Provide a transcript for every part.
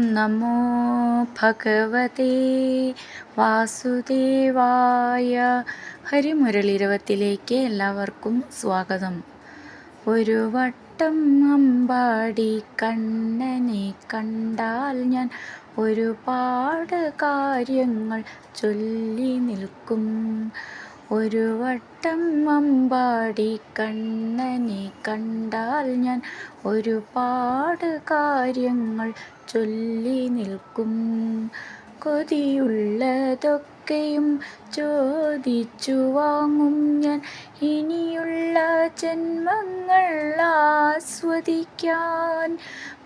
നമോ ഭഗവതേ വാസുദേവായ. ഹരിമുരളിരവത്തിലേക്ക് എല്ലാവർക്കും സ്വാഗതം. ഒരു വട്ടം അമ്പാടി കണ്ണനെ കണ്ടാൽ ഞാൻ ഒരുപാട് കാര്യങ്ങൾ ചൊല്ലി നിൽക്കും. ഒരു വട്ടം അമ്പാടി കണ്ണനെ കണ്ടാൽ ഞാൻ ഒരുപാട് കാര്യങ്ങൾ ചൊല്ലി നിൽക്കും. കൊതിയുള്ളതൊക്കെയും ചോദിച്ചു വാങ്ങും ഞാൻ ഇനിയുള്ള ജന്മങ്ങൾ ആസ്വദിക്കാൻ.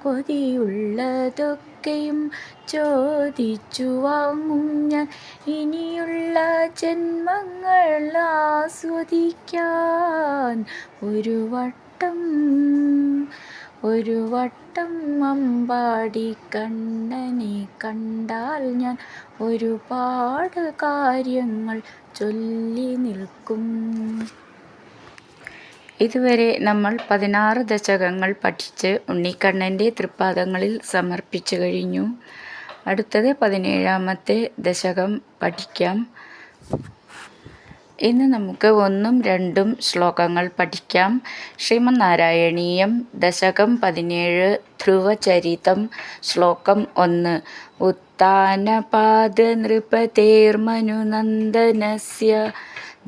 കൊതിയുള്ളതൊക്കെയും ചോദിച്ചു വാങ്ങും ഞാൻ ഇനിയുള്ള ജന്മങ്ങൾ ആസ്വദിക്കാൻ. ഒരു വട്ടം അമ്പാടി കണ്ണനെ കണ്ടാൽ ഞാൻ ഒരുപാട് കാര്യങ്ങൾ ചൊല്ലി നിൽക്കും. ഇതുവരെ നമ്മൾ 16 ദശകങ്ങൾ പഠിച്ച് ഉണ്ണിക്കണ്ണൻ്റെ തൃപ്പാദങ്ങളിൽ സമർപ്പിച്ചു കഴിഞ്ഞു. അടുത്തത് 17ാമത്തെ ദശകം പഠിക്കാം. ഇന്ന് നമുക്ക് 1ഉം 2ഉം ശ്ലോകങ്ങൾ പഠിക്കാം. ശ്രീമന്നാരായണീയം ദശകം 17 ധ്രുവചരിതം ശ്ലോകം 1. ഉത്താനപാദ നൃപതേർമനുനന്ദനസ്യ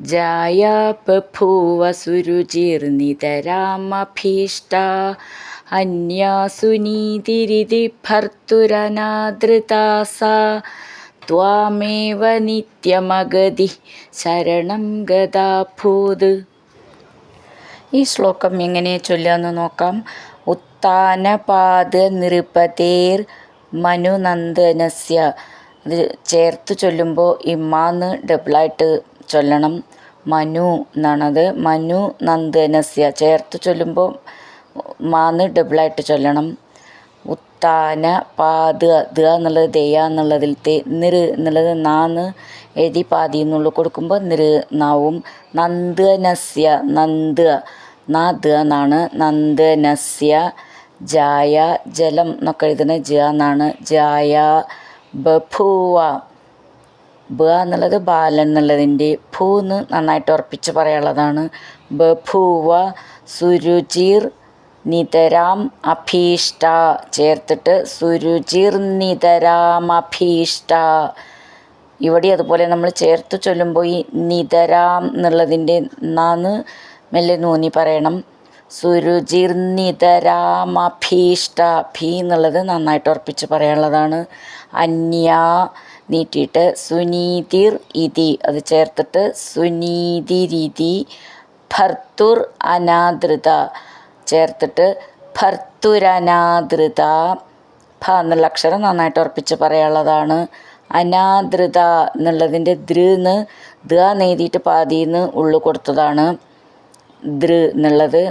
ജായാ ബഭൂവ സുരുചിർനിതരാമഭീഷ്ടാ അന്യാസു നീതിരിതി ഭർത്തുരനാദൃതാ സാ ത്വാമേവ നിത്യമഗതി ശരണം ഗതാഭൂത്. ഈ ശ്ലോകം എങ്ങനെ ചൊല്ലാന്ന് നോക്കാം. ഉത്താനപാദ നൃപതേർ മനുനന്ദനസ്യ. അത് ചേർത്ത് ചൊല്ലുമ്പോൾ ഇമ്മാന്ന് ഡബിളായിട്ട് ചൊല്ലണം. മനു എന്നാണത്. മനു നന്ദനസ്യ ചേർത്ത് ചൊല്ലുമ്പോൾ മാന്ന് ഡബിളായിട്ട് ചൊല്ലണം. ഉത്താന പാദ ദ എന്നുള്ളത് ദയ എന്നുള്ളതിലത്തെ നിറ് എന്നുള്ളത് നാന്ന് എഴുതി പാതി എന്നുള്ളത് കൊടുക്കുമ്പോൾ നിറ് നാവും. നന്ദനസ്യ നന്ദ നാ ദ എന്നാണ്. നന്ദനസ്യ ജായ ജലം എന്നൊക്കെ എഴുതുന്നത് ജ എന്നാണ്. ജായ ബഭൂവ ബ എന്നുള്ളത് ബാലൻ എന്നുള്ളതിൻ്റെ ഭൂന്ന് നന്നായിട്ട് ഉറപ്പിച്ച് പറയാനുള്ളതാണ്. ബഭൂവ സുരുചിർ നിതരാം അഭീഷ്ട ചേർത്തിട്ട് സുരുചിർ നിതരാം അഭീഷ്ട. ഇവിടെ അതുപോലെ നമ്മൾ ചേർത്ത് ചൊല്ലുമ്പോൾ ഈ നിതരാം എന്നുള്ളതിൻ്റെ നാന്ന് മെല്ലെ നൂന്നി പറയണം. സുരുചിർ നിതരാം അഭീഷ്ട ഭീ എന്നുള്ളത് നന്നായിട്ട് ഉറപ്പിച്ച് പറയാനുള്ളതാണ്. അന്യാ നീട്ടിയിട്ട് സുനീതിർ ഇതി അത് ചേർത്തിട്ട് സുനീതിരിതി ഭർത്തുർ അനാദൃത ചേർത്തിട്ട് ഭർത്തുരനാദൃത ഭ എന്നുള്ള അക്ഷരം നന്നായിട്ട് ഉറപ്പിച്ച് പറയാനുള്ളതാണ്. അനാദൃത എന്നുള്ളതിൻ്റെ ദൃന്ന് ദ നെയ്തിയിട്ട് പാതിന്ന് ഉള്ളു കൊടുത്തതാണ് ദൃ എന്നുള്ളത്.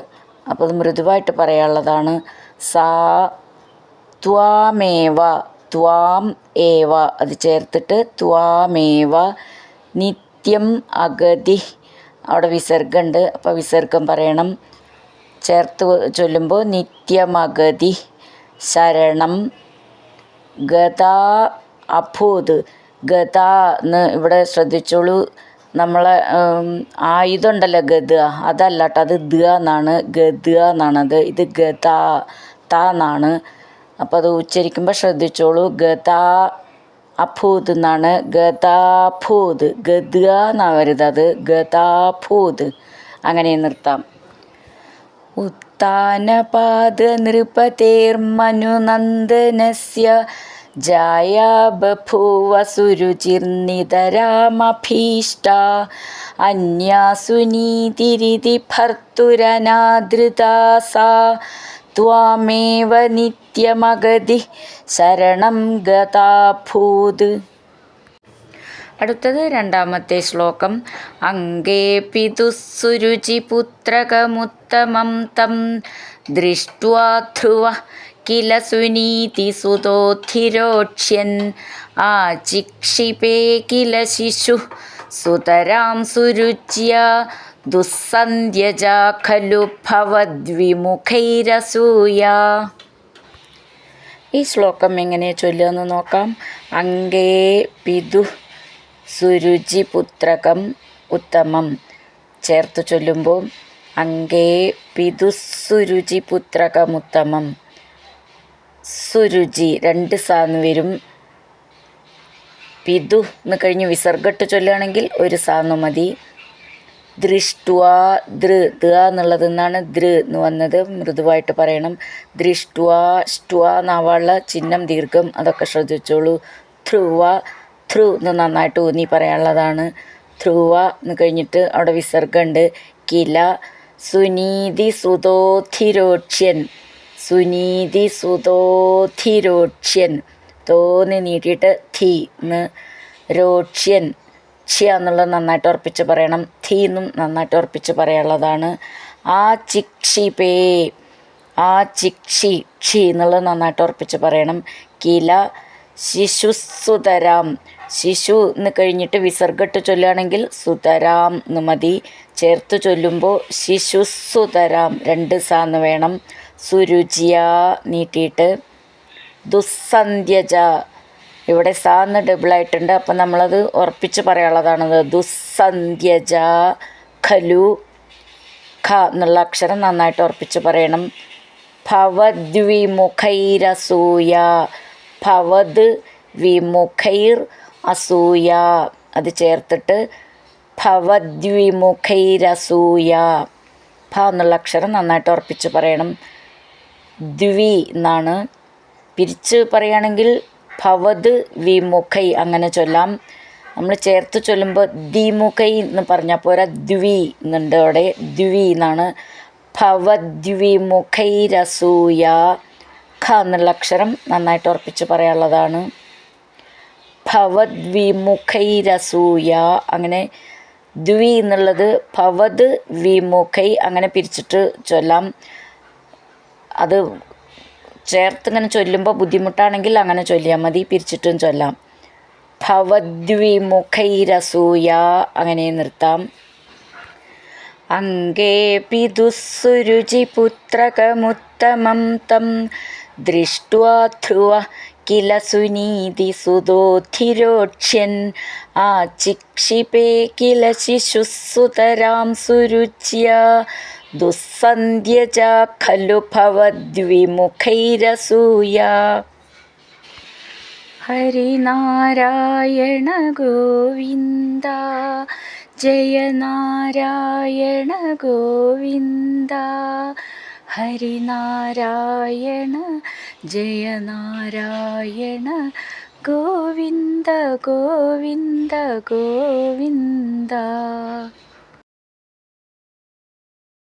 അപ്പോൾ അത് മൃദുവായിട്ട് പറയാനുള്ളതാണ്. സാ ത്വാമേവ ത്വാം ഏവ അത് ചേർത്തിട്ട് ത്വാമേവ നിത്യം അഗതി അവിടെ വിസർഗമുണ്ട്. അപ്പോൾ വിസർഗം പറയണം. ചേർത്ത് ചൊല്ലുമ്പോൾ നിത്യമഗതി ശരണം ഗതാ അഭൂത്. ഗതാ എന്ന് ഇവിടെ ശ്രദ്ധിച്ചോളൂ. നമ്മളെ ആയുധം ഉണ്ടല്ലോ ഗത അതല്ല കേട്ടോ, അത് ദ എന്നാണ്. ഗത എന്നാണത്. ഇത് ഗതാ ത എന്നാണ്. അപ്പോൾ അത് ഉച്ചരിക്കുമ്പോൾ ശ്രദ്ധിച്ചോളൂ. ഗതാ അഭൂത് എന്നാണ്. ഗതാഭൂത് ഗത എന്നാവരുത്, അത് ഗതാഭൂത്. അങ്ങനെ നിർത്താം. ഉത്താനപാദ നൃപതേർമനുനന്ദനസ്യ ജായാ ബഭൂവ സുരുചിർനിതരാമഭീഷ്ടാ അന്യാസു നീതിരിതി ഭർത്തുരനാദൃതാ സാ ത്വാമേവ നിത്യമഗതി ശരണം ഗതാഭൂത്. അടുത്തത് 2ാമത്തെ ശ്ലോകം. അംഗേ പിതുസുരുചിപുത്രകമുത്തമം തം ദൃഷ്ട്വാ ധ്രുവ കില സുനീതിസുതോദ്ധിരോക്ഷ്യൻ ആചിക്ഷിപേ കില ശിശു സുതരാം സുരുച്യ ദുസ്സന്ധ്യജാ ഖലു ഭവദ്വിമുഖൈരസൂയ. ഈ ശ്ലോകം എങ്ങനെ ചൊല്ലുമെന്ന് നോക്കാം. അങ്കേ പിതു സുരുചിപുത്രകം ഉത്തമം. ചേർത്ത് ചൊല്ലുമ്പോൾ അങ്കേ പിതുസുരുചിപുത്രകമുത്തമം. സുരുചി 2 സാന്ന് വരും. പിതു എന്ന് കഴിഞ്ഞ് വിസർഗട്ട് ചൊല്ലുകയാണെങ്കിൽ 1 സാന്ന് മതി. ദൃഷ്ട്വാ ദൃ എന്നുള്ളത് നിന്നാണ് ദൃ എന്ന് വന്നത്. മൃദുവായിട്ട് പറയണം. ദൃഷ്ട്വാ ഷ്ട്വാ എന്നാവാനുള്ള ചിഹ്നം ദീർഘം അതൊക്കെ ശ്രദ്ധിച്ചോളൂ. ധ്രുവ ധ്രു എന്ന് നന്നായിട്ട് ഊന്നി പറയാനുള്ളതാണ്. ധ്രുവ എന്ന് കഴിഞ്ഞിട്ട് അവിടെ വിസർഗമുണ്ട്. കില സുനീതി സുതോധിരോക്ഷ്യൻ. സുനീതി സുതോധിരോക്ഷ്യൻ. തോന്ന് നീട്ടിയിട്ട് ധി എന്ന് രോക്ഷ്യൻ. ച്യ എന്നുള്ളത് നന്നായിട്ട് ഉറപ്പിച്ച് പറയണം. ധീ എന്നും നന്നായിട്ട് ഉറപ്പിച്ച് പറയാനുള്ളതാണ്. ആ ചിക്ഷിപേ ആ ചിക്ഷി ക്ഷി എന്നുള്ളത് നന്നായിട്ട് ഉറപ്പിച്ച് പറയണം. കില ശിശുസുതരാം. ശിശു എന്ന് കഴിഞ്ഞിട്ട് വിസർഗട്ട് ചൊല്ലുകയാണെങ്കിൽ സുതരാം എന്ന് മതി. ചേർത്ത് ചൊല്ലുമ്പോൾ ശിശുസുതരാം 2 സാന്ന് വേണം. സുരുചിയ നീട്ടിയിട്ട് ദുസ്സന്ധ്യജ. ഇവിടെ സാന്ന് ഡബിളായിട്ടുണ്ട്. അപ്പം നമ്മളത് ഉറപ്പിച്ച് പറയാനുള്ളതാണത്. ദുസ്സന്ധ്യജ ഖലു. ഖ എന്നുള്ള അക്ഷരം നന്നായിട്ട് ഉറപ്പിച്ച് പറയണം. ഭവദ്വിമുഖൈരസൂയ. ഭവദ് വിമുഖൈർ അസൂയ. അത് ചേർത്തിട്ട് ഭവദ്വിമുഖൈരസൂയ. ഭ എന്നുള്ള അക്ഷരം നന്നായിട്ട് ഉറപ്പിച്ച് പറയണം. ദ്വി എന്നാണ്. പിരിച്ച് പറയുകയാണെങ്കിൽ ഭവത് വിമുഖൈ അങ്ങനെ ചൊല്ലാം. നമ്മൾ ചേർത്ത് ചൊല്ലുമ്പോൾ ദ്വിമുഖൈ എന്ന് പറഞ്ഞാൽ പോരാ. ദ്വി എന്നുണ്ട് അവിടെ. ദ്വി എന്നാണ്. ഭവദ്വിമുഖൈരസൂയ. ഖ എന്നുള്ള അക്ഷരം നന്നായിട്ട് ഉറപ്പിച്ച് പറയാനുള്ളതാണ്. ഭവദ്വിമുഖൈരസൂയ. അങ്ങനെ ദ്വി എന്നുള്ളത് ഭവത് വിമുഖൈ അങ്ങനെ പിരിച്ചിട്ട് ചൊല്ലാം. അത് ചേർത്തിങ്ങനെ ചൊല്ലുമ്പോൾ ബുദ്ധിമുട്ടാണെങ്കിൽ അങ്ങനെ ചൊല്ലിയാൽ മതി. പിരിച്ചിട്ടും ചൊല്ലാം. ഭവദ്വിമുഖൈരസൂയ അങ്ങനെ നിർത്താം. അങ്കേപി ദുസ്സുരുചിപുത്രകമുത്തമം തം ദൃഷ്ട്വാ ധ്രുവ കില സുനീതി സുതോധിരോക്ഷ്യൻ ആചിക്ഷിപേ കില ശിശുസുതരാം സുരുച്യ ദുസ്സന്ധ്യജ ഖലു ഭവദ്വിമുഖൈരസൂയ. ഹരിനാരായണ ഗോവിന്ദ ജയ നാരായണ ഗോവിന്ദ. ഹരിനാരായണ ജയ നാരായണ ഗോവിന്ദ ഗോവിന്ദ ഗോവിന്ദ.